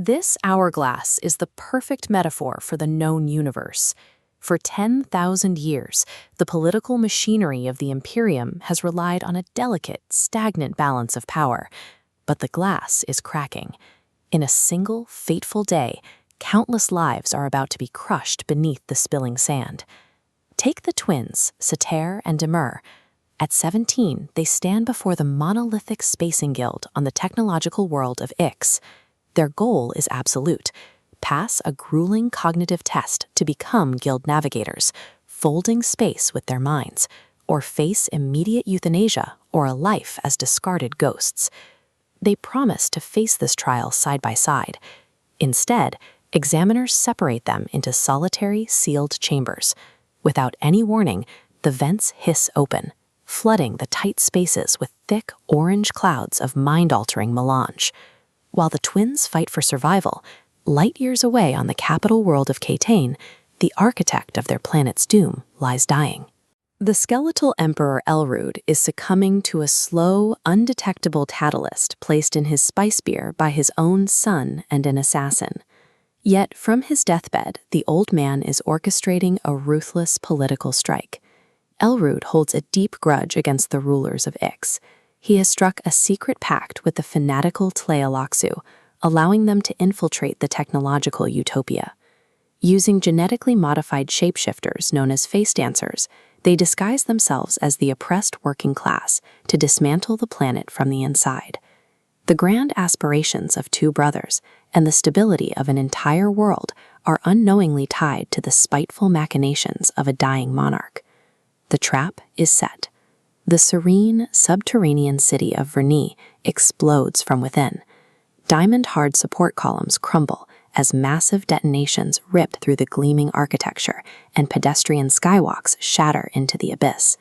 This hourglass is the perfect metaphor for the known universe. For 10,000 years, the political machinery of the Imperium has relied on a delicate, stagnant balance of power. But the glass is cracking. In a single, fateful day, countless lives are about to be crushed beneath the spilling sand. Take the twins, Sater and Demur. At 17, they stand before the monolithic Spacing Guild on the technological world of Ix. Their goal is absolute: pass a grueling cognitive test to become guild navigators, folding space with their minds, or face immediate euthanasia or a life as discarded ghosts. They promise to face this trial side by side. Instead, examiners separate them into solitary, sealed chambers. Without any warning, the vents hiss open, flooding the tight spaces with thick orange clouds of mind-altering melange. While the twins fight for survival, light years away on the capital world of Catane, the architect of their planet's doom lies dying. The skeletal Emperor Elrud is succumbing to a slow, undetectable catalyst placed in his spice beer by his own son and an assassin. Yet, from his deathbed, the old man is orchestrating a ruthless political strike. Elrud holds a deep grudge against the rulers of Ix. He has struck a secret pact with the fanatical Tleilaxu, allowing them to infiltrate the technological utopia. Using genetically modified shapeshifters known as face dancers, they disguise themselves as the oppressed working class to dismantle the planet from the inside. The grand aspirations of two brothers and the stability of an entire world are unknowingly tied to the spiteful machinations of a dying monarch. The trap is set. The serene, subterranean city of Vernis explodes from within. Diamond-hard support columns crumble as massive detonations rip through the gleaming architecture and pedestrian skywalks shatter into the abyss.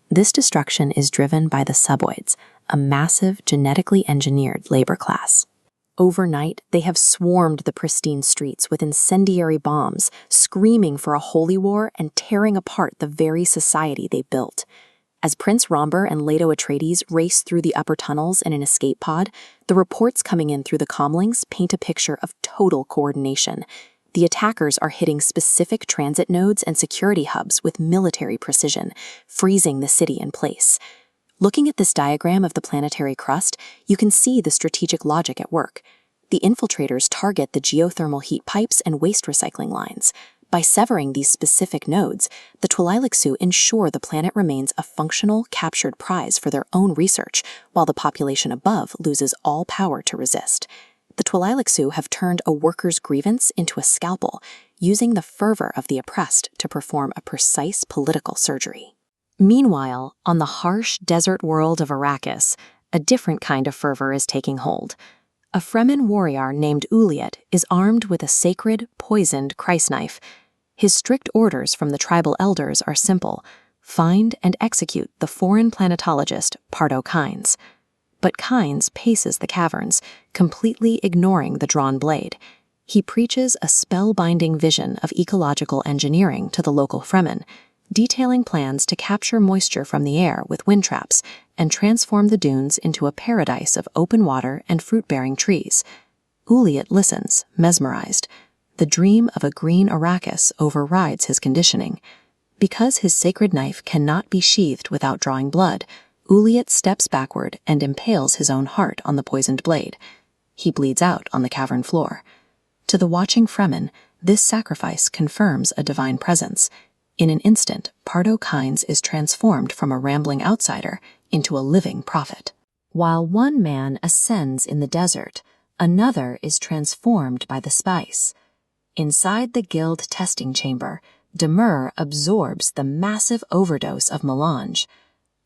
This destruction is driven by the suboids, a massive, genetically engineered labor class. Overnight, they have swarmed the pristine streets with incendiary bombs, screaming for a holy war and tearing apart the very society they built. As Prince Romber and Leto Atreides race through the upper tunnels in an escape pod, the reports coming in through the comlinks paint a picture of total coordination. The attackers are hitting specific transit nodes and security hubs with military precision, freezing the city in place. Looking at this diagram of the planetary crust, you can see the strategic logic at work. The infiltrators target the geothermal heat pipes and waste recycling lines. By severing these specific nodes, the Tleilaxu ensure the planet remains a functional, captured prize for their own research, while the population above loses all power to resist. The Tleilaxu have turned a worker's grievance into a scalpel, using the fervor of the oppressed to perform a precise political surgery. Meanwhile, on the harsh desert world of Arrakis, a different kind of fervor is taking hold. A Fremen warrior named Uliet is armed with a sacred, poisoned crysknife. His strict orders from the tribal elders are simple: find and execute the foreign planetologist Pardo Kynes. But Kynes paces the caverns, completely ignoring the drawn blade. He preaches a spellbinding vision of ecological engineering to the local Fremen, detailing plans to capture moisture from the air with wind traps and transform the dunes into a paradise of open water and fruit-bearing trees. Uliet listens, mesmerized. The dream of a green Arrakis overrides his conditioning. Because his sacred knife cannot be sheathed without drawing blood, Uliet steps backward and impales his own heart on the poisoned blade. He bleeds out on the cavern floor. To the watching Fremen, this sacrifice confirms a divine presence. In an instant, Pardo Kynes is transformed from a rambling outsider into a living prophet. While one man ascends in the desert, another is transformed by the spice. Inside the guild testing chamber, Demur absorbs the massive overdose of melange.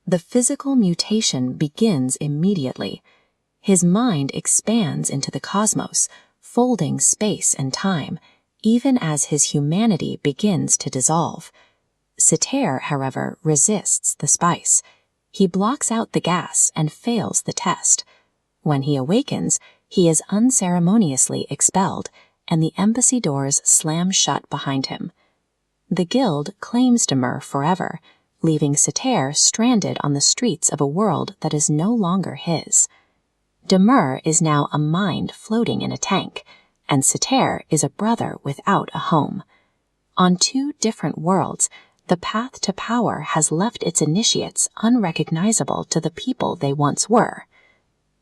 The physical mutation begins immediately. His mind expands into the cosmos, folding space and time, even as his humanity begins to dissolve. Sater, however, resists the spice. He blocks out the gas and fails the test. When he awakens, he is unceremoniously expelled, and the embassy doors slam shut behind him. The guild claims Demur forever, leaving Sater stranded on the streets of a world that is no longer his. Demur is now a mind floating in a tank, and Sater is a brother without a home. On two different worlds, the path to power has left its initiates unrecognizable to the people they once were.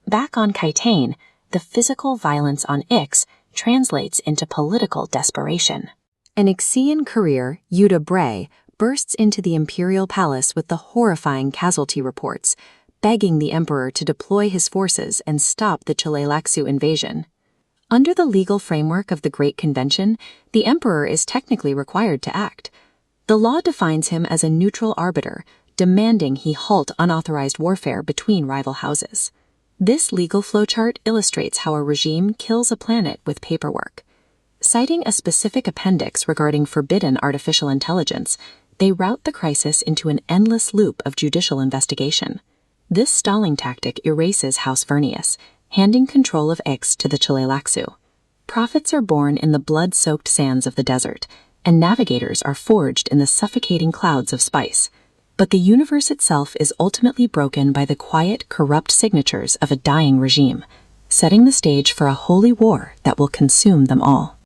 Back on Kitane, the physical violence on Ix translates into political desperation. An Ixian courier, Yuda Bray, bursts into the imperial palace with the horrifying casualty reports, begging the emperor to deploy his forces and stop the Chile-Laxu invasion. Under the legal framework of the Great Convention, the emperor is technically required to act. The law defines him as a neutral arbiter, demanding he halt unauthorized warfare between rival houses. This legal flowchart illustrates how a regime kills a planet with paperwork. Citing a specific appendix regarding forbidden artificial intelligence, they route the crisis into an endless loop of judicial investigation. This stalling tactic erases House Vernius, handing control of Ix to the Chile-Laxu. Prophets are born in the blood-soaked sands of the desert, and navigators are forged in the suffocating clouds of spice. But the universe itself is ultimately broken by the quiet, corrupt signatures of a dying regime, setting the stage for a holy war that will consume them all.